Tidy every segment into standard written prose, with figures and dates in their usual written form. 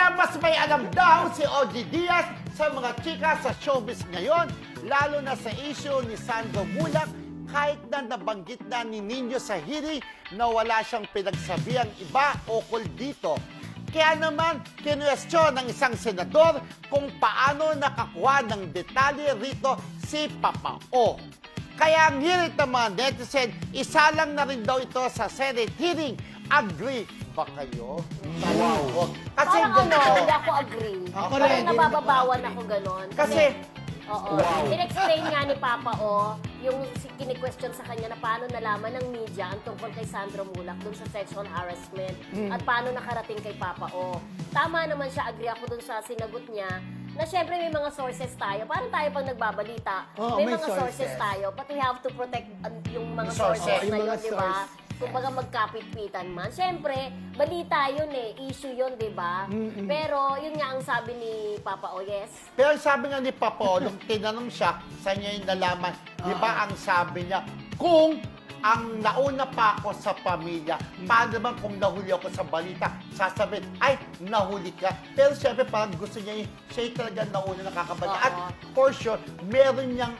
Tila mas may alam daw si OG Diaz sa mga chika sa showbiz ngayon, lalo na sa issue ni Sandro Mulak, kahit na nabanggit na ni Nino sa hearing na wala siyang pinagsabihan iba ukol dito. Kaya naman, kinwestiyon ng isang senador kung paano nakakuha ng detalye rito si Papa O. Kaya ang hirit ng mga netizen, isa lang na rin daw ito sa Senate hearing. Agree ba kayo? Wow. Kasi Parang ganito. hindi ako agree. Ako Parang rin. nabababawan ako ganon. Kasi, Oo. In-explain nga ni Papa O, yung kini-question sa kanya na paano nalaman ng media ang tungkol kay Sandro Mulak dun sa sexual harassment at paano nakarating kay Papa O. Tama naman siya, agree ako dun sa sinagot niya na syempre may mga sources tayo. Parang tayo pag nagbabalita, Oo, may may mga sources sources. tayo. But we have to protect yung mga Sources. sources Yung na mga yun, di ba? source. Kung baga magkapit-pitan man. Siyempre, balita yun eh. Issue yun, di ba? Pero yun nga ang sabi ni Papa O, yes. pero sabi nga ni Papa O, nung tinanong siya, sa niya yung nalaman, di ba ang sabi niya, kung ang nauna pa ako sa pamilya, paano naman kung nahuli ako sa balita, sasabihin, ay, nahuli ka. Pero syempre, parang gusto niya siya yung talaga nauna nakakabalita. At for sure, meron niyang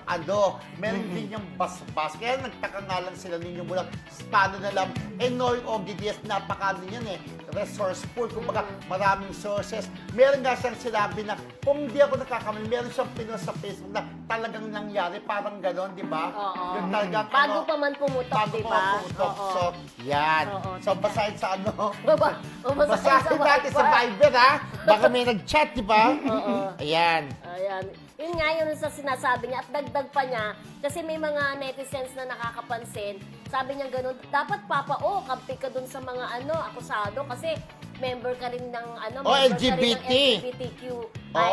meron din niyang bas-bas. Kaya nagtaka nga lang sila ninyo mula, paano na lang, Noy Ogidias, napakano yan resourceful, kumbaga maraming sources. Meron nga siyang sinabi na, kung hindi ako nakakamali, meron siyang pinost sa Facebook na talagang nangyari, parang ganon, di ba? Oo. Yung talagang, Bago pa man pumutok, bago di pa ba? pumutok. Oo. So, yan. Oo. So, basahin sa Basahin basahin natin sa Viber, ha? Baka may nag-chat, di ba? Oo. Ayan. Ayan. Yun nga yun sa sinasabi niya at dagdag pa niya kasi may mga netizens na nakakapansin. Sabi niya ganun, dapat Papa O, kampi ka dun sa mga akusado kasi member ka rin ng member LGBT. ka rin ng LGBTQI+,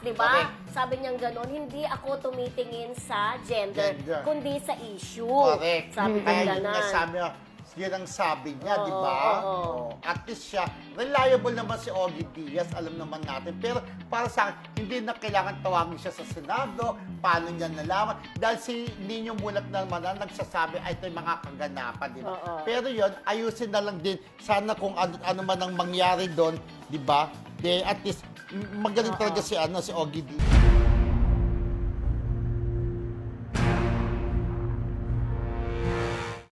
di ba? Correct. Sabi niya ganun, hindi ako tumitingin sa gender, Gender. kundi sa issue. Correct. Sabi ko Kaya yun nga ganon. sabi niya, yun ang sabi niya, Oo, di ba? oo. Oo. At least siya, reliable naman si Ogie Diaz, alam naman natin. Pero para sa akin, hindi na kailangan tawagin siya sa Senado, paano niya nalaman. Dahil si Nino Mulak naman na nagsasabi, ay ito yung mga kaganapan, di ba? Oo. Pero yun, ayusin na lang din. Sana kung ano man ang mangyari doon, di ba? At least, magaling talaga si Ogie Diaz.